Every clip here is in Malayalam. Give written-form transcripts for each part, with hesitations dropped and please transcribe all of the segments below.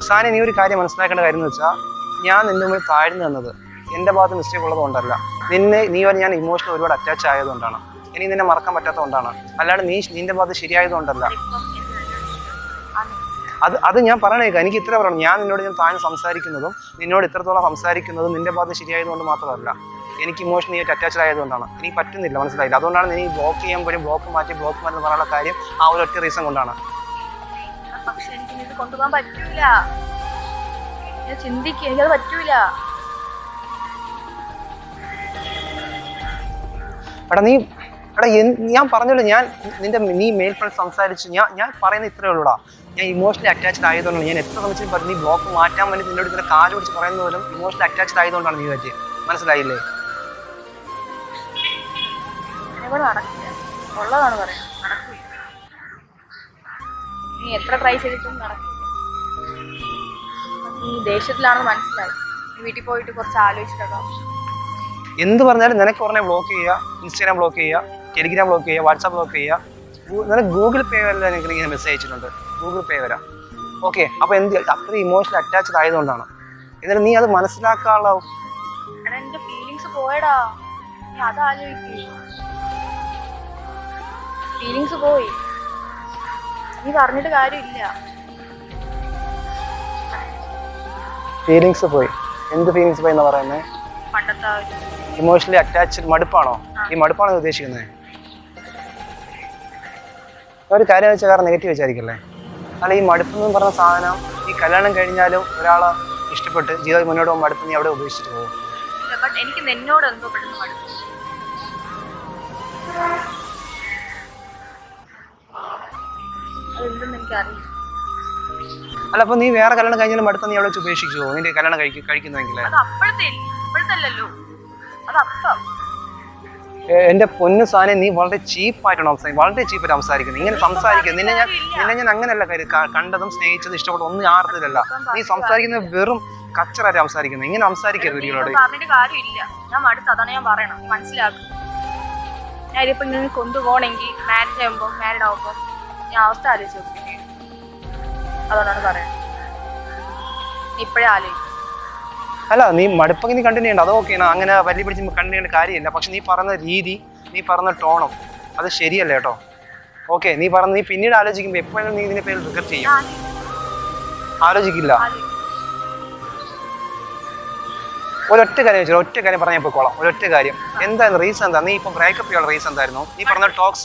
സാനി, നീ ഒരു കാര്യം മനസ്സിലാക്കേണ്ട കാര്യം എന്ന് വെച്ചാൽ, ഞാൻ നിന്റെ മുമ്പിൽ താഴ്ന്നു തന്നത് എന്റെ ഭാഗത്ത് മിസ്റ്റേക്ക് ഉള്ളതുകൊണ്ടല്ല. നീ ഞാൻ ഇമോഷണൽ ഒരുപാട് അറ്റാച്ച് ആയതുകൊണ്ടാണ്. എനിക്ക് നിന്നെ മറക്കാൻ പറ്റാത്തതുകൊണ്ടാണ്. അല്ലാണ്ട് നിന്റെ ഭാഗത്ത് ശരിയായതുകൊണ്ടല്ല. അത് ഞാൻ പറയണേക്കാം. എനിക്ക് ഇത്ര പറയണം. ഞാൻ താഴ്ന്ന് സംസാരിക്കുന്നതും നിന്നോട് ഇത്രത്തോളം സംസാരിക്കുന്നതും നിന്റെ ഭാഗത്ത് ശരിയായതുകൊണ്ട് മാത്രമല്ല. എനിക്ക് ഇമോഷണലി അറ്റാച്ച്ഡ് ആയതുകൊണ്ടാണ്. എനിക്ക് പറ്റുന്നില്ല, മനസ്സിലായില്ല. അതുകൊണ്ടാണ് നീ ബ്ലോക്ക് ചെയ്യാൻ പോലും ബ്ലോക്ക് മാറ്റി പറയാനുള്ള കാര്യം ആ ഒരു ഒറ്റ റീസൺ കൊണ്ടാണ്. പക്ഷെ എനിക്കിത് കൊണ്ടുപോകാൻ പറ്റൂല. എനിക്കത് പറ്റൂല. ഞാൻ പറഞ്ഞല്ലോ, നീ മെയിൽ ഫ്രണ്ട് സംസാരിച്ച് ഞാൻ പറയുന്നത് ഇത്രേ ഉള്ളൂടാ. ഞാൻ ഇമോഷണലി അറ്റാച്ച്ഡ് ആയതുകൊണ്ടാണ്. ഞാൻ എത്ര ശ്രമിച്ചു നീ ബ്ലോക്ക് മാറ്റാൻ വേണ്ടി നിന്നോട് ഇങ്ങനെ കാല് പിടിച്ച് പറയുന്ന പോലും ഇമോഷണലി അറ്റാച്ച്ഡ് ആയതുകൊണ്ടാണ് നീ പറ്റി. മനസ്സിലായില്ലേ? ഉള്ളതാണ് പറയാം, നടക്കില്ല. നീ എത്ര ട്രൈ ചെയ്തിട്ടും നടക്കില്ല. നീ ദേഷ്യത്തിലാണെന്ന് മനസ്സിലായി. നീ വീട്ടിൽ പോയിട്ട് കുറച്ച് ആലോചിച്ചിട്ടോ. എന്ത് പറഞ്ഞാലും നിനക്ക് ഉടനെ ബ്ലോക്ക് ചെയ്യുക, ഇൻസ്റ്റാഗ്രാം ബ്ലോക്ക് ചെയ്യുക, ടെലിഗ്രാം ബ്ലോക്ക് ചെയ്യുക, വാട്സാപ്പ് ബ്ലോക്ക് ചെയ്യുക. നിനക്ക് ഗൂഗിൾ പേ വരെ എനിക്ക് ഇങ്ങനെ മെസ്സേജ് അയച്ചിട്ടുണ്ട്. ഗൂഗിൾ പേ വരാം. ഓക്കെ, അപ്പോൾ അത്രയും ഇമോഷണൽ അറ്റാച്ച്ഡ് ആയതുകൊണ്ടാണ്. എന്നിട്ട് നീ അത് മനസ്സിലാക്കാനുള്ള എന്റെ ഫീലിങ്സ് പോയടാ. നീ അതാലോചിക്കേ. ഫീലിങ്സ് പോയി. നീ പറഞ്ഞിട്ട് കാര്യമില്ല. ഫീലിങ്സ് പോയി? എന്ത് ഫീലിങ്സ് പോയി എന്നാ പറയുന്നത്? പണ്ടത്തെ ഇമോഷണലി അറ്റാച്ച്ഡ് മടുപ്പാണോ? ഈ മടുപ്പാണോ ഉദ്ദേശിക്കുന്നത്? ഒരു കാര്യം വെച്ചാൽ വേറെ നെഗറ്റീവ് വിചാരിക്കല്ലേ. അല്ല, ഈ മടുപ്പെന്ന് പറഞ്ഞ സാധനം ഈ കല്യാണം കഴിഞ്ഞാലും ഒരാളെ ഇഷ്ടപ്പെട്ട് ജീവിതം മുന്നോട്ട് പോകുമ്പോൾ മടുപ്പ് നീ അവിടെ ഉപേക്ഷിച്ചിട്ട് പോകും. എനിക്ക് നിന്നോട് എന്തോ പെട്ടെന്ന് മടുപ്പ്. അതെന്തെന്ന് എനിക്കറിയില്ല. അല്ല, അപ്പൊ നീ വേറെ കല്യാണം കഴിഞ്ഞാലും മടുത്ത നീ അവിടെ വെച്ച് ഉപേക്ഷിച്ചു പോകും നിന്റെ കല്യാണം കഴിക്കുന്നെങ്കിൽ? എന്റെ പൊന്നു സാനെ, നീ വളരെ ചീപ്പായിട്ടാണ് സംസാരിക്കുന്നത്. ഇങ്ങനെ സംസാരിക്കുന്നത് നിന്നെ ഞാൻ അങ്ങനെയല്ല കണ്ടതും സ്നേഹിച്ചതും ഇഷ്ടപ്പെട്ടതും ഒന്നും ആർത്തിലല്ല. നീ സംസാരിക്കുന്നത് വെറും കച്ചറായിട്ട് സംസാരിക്കുന്നത്. ഇങ്ങനെ സംസാരിക്കരുത് ഒരിക്കലോട്. ഞാനിപ്പോ ഇങ്ങനെ കൊണ്ടുപോകണമെങ്കിൽ മാരേജ് ആകുമ്പോൾ മാരീഡ് ആകുമ്പോൾ ഞാൻ അവസ്ഥ ആലോചിച്ച് നോക്കിയിട്ട് അതുകൊണ്ടാണ് പറയുന്നത്. ഇപ്പോഴേ ആലോചിക്കും. അല്ല, നീ മടുപ്പൊക്കെ നീ കണ്ടിന്യൂ ചെയ്യണ്ട. അതൊക്കെയാണ്, അങ്ങനെ വലിയ പിടിച്ച് കണ്ടിന്യൂ ചെയ്യേണ്ട കാര്യമില്ല. പക്ഷെ നീ പറഞ്ഞ രീതി, നീ പറഞ്ഞ ടോണും അത് ശരിയല്ല കേട്ടോ. ഓക്കെ, നീ പിന്നീട് ആലോചിക്കുമ്പോൾ എപ്പോഴും നീ ഇതിന്റെ പേരിൽ റിഗ്രറ്റ് ചെയ്യും. ആലോചിക്കില്ല. ഒരൊറ്റ കാര്യം പറഞ്ഞാൽ പോയിക്കോളാം. ഒരൊറ്റ കാര്യം. എന്തായിരുന്നു റീസൺ? എന്താ നീ ഇപ്പൊ ബ്രേക്കപ്പ് ചെയ്യാനുള്ള റീസൺ എന്തായിരുന്നു? നീ പറഞ്ഞ ടോക്സ്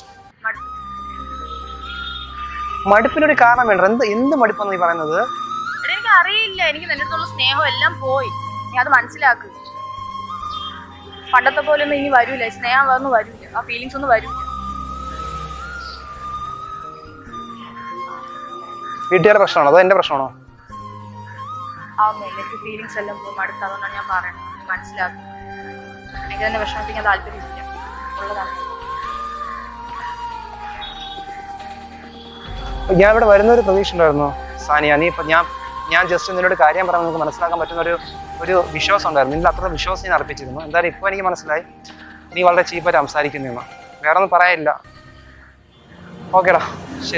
മടുപ്പിനൊരു കാരണം വേണ്ട. എന്ത് മടുപ്പെന്ന് നീ പറയുന്നത്? എനിക്ക് അറിയില്ല. എനിക്ക് നിന്റെ അടുത്തുള്ള സ്നേഹം എല്ലാം പോയി. നീ അത് മനസ്സിലാക്കുക. പണ്ടത്തെ പോലെ ഒന്നും ഇനി വരൂല. സ്നേഹം ഒന്നും വരൂല. ആ ഫീലിങ്സ് ഒന്നും വരൂല. വീട്ടുകാരുടെ പ്രശ്നമാണോ അതോ എന്റെ പ്രശ്നമാണോ? എനിക്ക് ഫീലിങ്സ് എല്ലാം പോയി മടുത്ത. അതുകൊണ്ടാണ് ഞാൻ പറയുന്നത്. നീ മനസ്സിലാക്കുക. എനിക്ക് തന്നെ വിഷമിപ്പിക്കാൻ താല്പര്യമില്ല. ഉള്ളതാണ്. ഞാൻ ഇവിടെ വരുന്നൊരു പ്രതീക്ഷ ഉണ്ടായിരുന്നു സാനിയ. നീ ഇപ്പൊ ഞാൻ ജസ്റ്റ് നിന്നോട് കാര്യം പറയാൻ നമുക്ക് മനസ്സിലാക്കാൻ പറ്റുന്ന ഒരു വിശ്വാസം ഉണ്ടായിരുന്നു. നിന്റെ അത്ര വിശ്വാസം ഞാൻ അർപ്പിച്ചിരുന്നു. എന്തായാലും ഇപ്പൊ എനിക്ക് മനസ്സിലായി നീ വളരെ ചീപ്പായിട്ട് സംസാരിക്കുന്നതെന്ന്. വേറെ ഒന്നും പറയാനില്ല. ഓക്കേടാ.